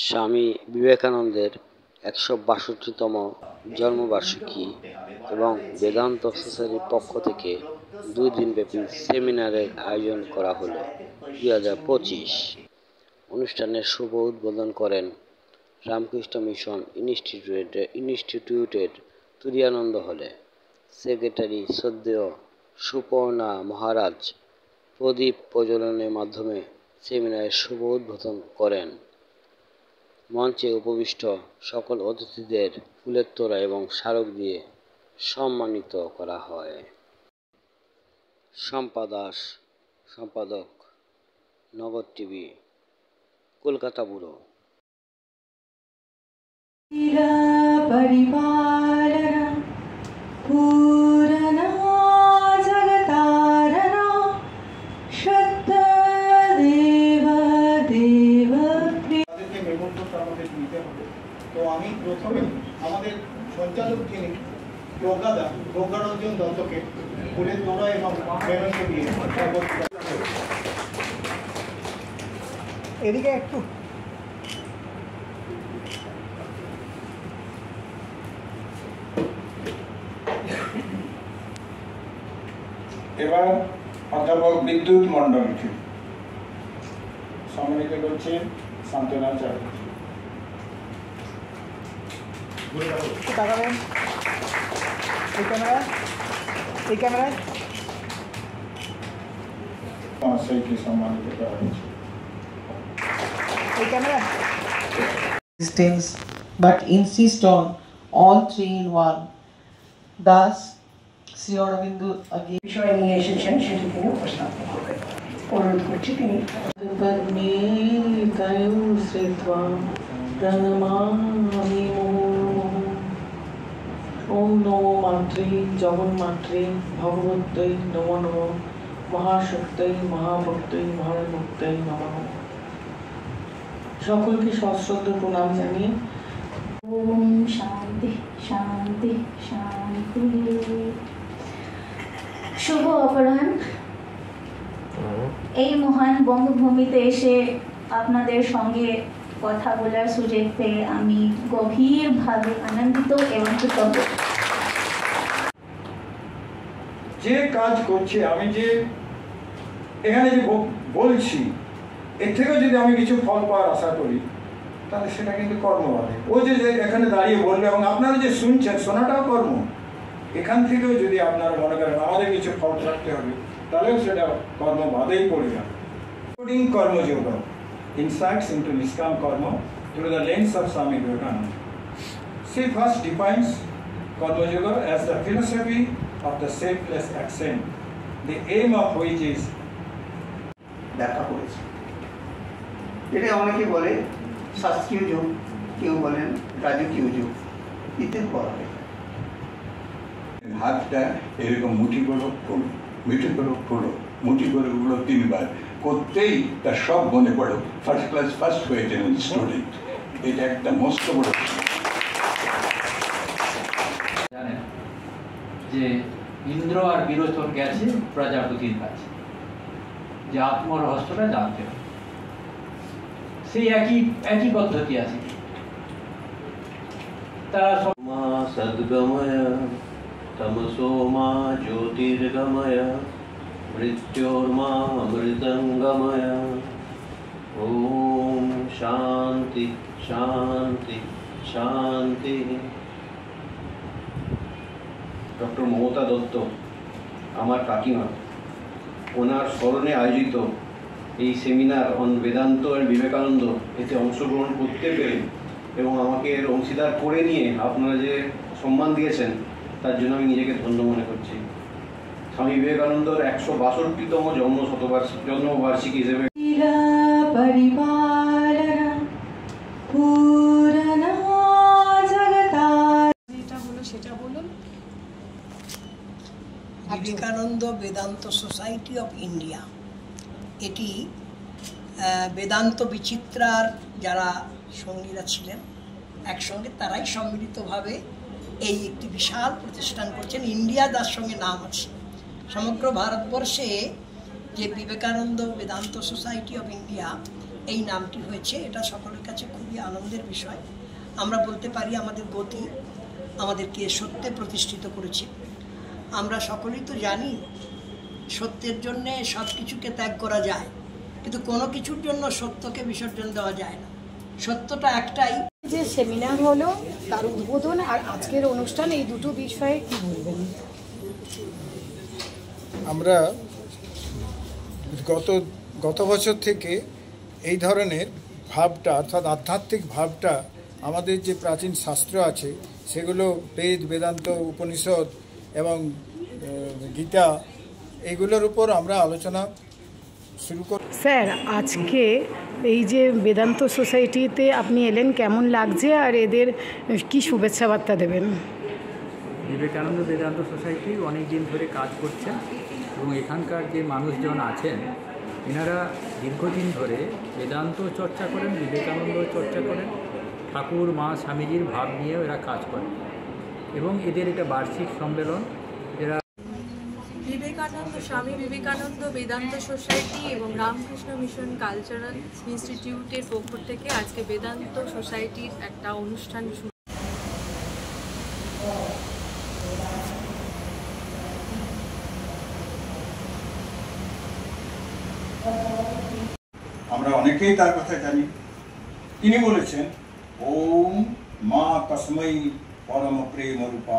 স্বামী বিবেকানন্দের ১৬২তম জন্মবার্ষিকী এবং বেদান্ত সোসাইটির পক্ষ থেকে ২ দিনব্যাপী সেমিনারের আয়োজন করা হলো ২০২৫। অনুষ্ঠানের শুভ উদ্বোধন করেন রামকৃষ্ণ মিশন ইনস্টিটিউটের তুরীয়ানন্দ হলে। সেক্রেটারি শ্রদ্ধেয় সুপর্ণা মহারাজ প্রদীপ প্রজ্বলনের মাধ্যমে সেমিনারের শুভ উদ্বোধন করেন। মঞ্চে উপবিষ্ট সকল অতিথিদের ফুলের তোড়া এবং স্মারক দিয়ে সম্মানিত করা হয়। সম্পাদক নগর টিভি, কলকাতা ব্যুরো। তো আমি প্রথমে আমাদের সঞ্চালক যিনি প্রজ্ঞারঞ্জন দত্তকে ফুলের তোড়া এবং মেমন্টো দিয়ে এদিকে একটু এবার অধ্যাপক বিদ্যুৎ মণ্ডলকে সম্মানিত করছেন শান্তনা চ্যাটার্জি। মহাশয়কে সম্মানিত করা হয়েছে। But insist on all three in one. Thus, Sri Aurobindo again বিষয় নিয়ে এসেছেন সেটি তিনি উপস্থাপন করবেন। অনুরোধ করছি তিনি ওম নমো মাত্রে জগন্মাত্রে ভগবত্যৈ নমো নমঃ মহাশক্তৈ মহাভক্তৈ মহাভক্তৈ নমঃ। সকলকে সশ্রদ্ধ প্রণাম জানিয়ে ওম শান্তি শান্তি শান্তি। শুভ অপরাহ্ন। এই মহান বঙ্গভূমিতে এসে আপনাদের সঙ্গে কথা বলার সুযোগ পেয়ে আমি গভীরভাবে আনন্দিত এবং কৃতজ্ঞ। যে কাজ করছে, আমি যে এখানে যে বলছি, এর থেকেও যদি আমি কিছু ফল পাওয়ার আশা করি তাহলে সেটা কিন্তু কর্ম হবে। ও যে এখানে দাঁড়িয়ে বলবে এবং আপনারা যে শুনছেন, শোনাটাও কর্ম। এখান থেকেও যদি আপনারা মনে করেন আমাদের কিছু ফল রাখতে হবে, তাহলেও সেটা কর্ম বাদেই পড়ে যাবে। কর্মযোগ insights into Niskam Karma through the lens of Swami Vivekananda. She first defines Karma Yoga as the philosophy of the selfless action, the aim of which is দেখা করেছে। এটা অনেকে বলে শাস্ত্রীয় যোগ, কেউ বলেন রাজকীয় যোগ ইত্যাদি বলা হয়। হাতটা এরকম মুঠি করে পড়ো, মুঠি করে পড়ো, মুঠি করে উঠলো 3 বার করতেই তার সব মনে পড়ো। ফার্স্ট ক্লাস ফার্স্ট হয়েছে স্টুডেন্ট। এটা একটা মস্ত বড়। জানেন যে ইন্দ্র আর বিরোচন গেছে প্রজাপতির কাছে, যে আত্মরহস্যটা জানতে হবে। সেই একই পদ্ধতি আছে। তারা সদ্গময় তমসো মা জ্যোতির্গময় মৃত্যুর্মা অমৃতঙ্গময়। ওম শান্তি শান্তি শান্তি। ডক্টর মমতা দত্ত আমার কাকিমা, ওনার স্মরণে আয়োজিত এই সেমিনার অন বেদান্ত আর বিবেকানন্দ, এতে অংশগ্রহণ করতে পেরে এবং আমাকে এর অংশীদার করে নিয়ে আপনারা যে সম্মান দিয়েছেন তার জন্য আমি নিজেকে ধন্য মনে করছি। স্বামী বিবেকানন্দর ১৬২তম জন্মবার্ষিকী হিসেবে Vivekananda Vedanta society of India, এটি বেদান্ত বিচিত্রার যারা সঙ্গীরা ছিলেন একসঙ্গে তারাই সম্মিলিতভাবে এই একটি বিশাল প্রতিষ্ঠান করছেন। ইন্ডিয়া তার সঙ্গে নাম আছে। সমগ্র ভারতবর্ষে যে Vivekananda Vedanta society of India এই নামটি হয়েছে, এটা সকলের কাছে খুবই আনন্দের বিষয়। আমরা বলতে পারি আমাদের গতি আমাদেরকে সত্যে প্রতিষ্ঠিত করেছে। আমরা সকলেই তো জানি সত্যের জন্যে সব কিছুকে ত্যাগ করা যায়, কিন্তু কোনো কিছুর জন্য সত্যকে বিসর্জন দেওয়া যায় না। সত্যটা একটাই। যে সেমিনার হলো তার উদ্বোধন আর আজকের অনুষ্ঠান, এই দুটো বিষয়ে কি বলবেন? আমরা গত বছর থেকে এই ধরনের ভাবটা, অর্থাৎ আধ্যাত্মিক ভাবটা, আমাদের যে প্রাচীন শাস্ত্র আছে সেগুলো বেদ, বেদান্ত, উপনিষদ এবং গীতা, এগুলোর উপর আমরা আলোচনা শুরু করি। স্যার, আজকে এই যে বেদান্ত সোসাইটিতে আপনি এলেন, কেমন লাগছে আর এদের কি শুভেচ্ছা বার্তা দেবেন? বিবেকানন্দ বেদান্ত সোসাইটি অনেক দিন ধরে কাজ করছে এবং এখানকার যে মানুষজন আছেন এনারা দীর্ঘদিন ধরে বেদান্ত চর্চা করেন, বিবেকানন্দ চর্চা করেন, ঠাকুর মা স্বামীজির ভাব নিয়েও এরা কাজ করেন এবং এদের এটা বার্ষিক সম্মেলন। এরা স্বামী বিবেকানন্দ বেদান্ত সোসাইটি এবং রামকৃষ্ণ মিশন কালচারাল ইনস্টিটিউটের পক্ষ থেকে আজকে বেদান্ত সোসাইটির একটা অনুষ্ঠান শুরু। আমরা অনেকেই তার কথা জানি। তিনি বলেছেন, ওম মা তস্मै পরম প্রেম রূপা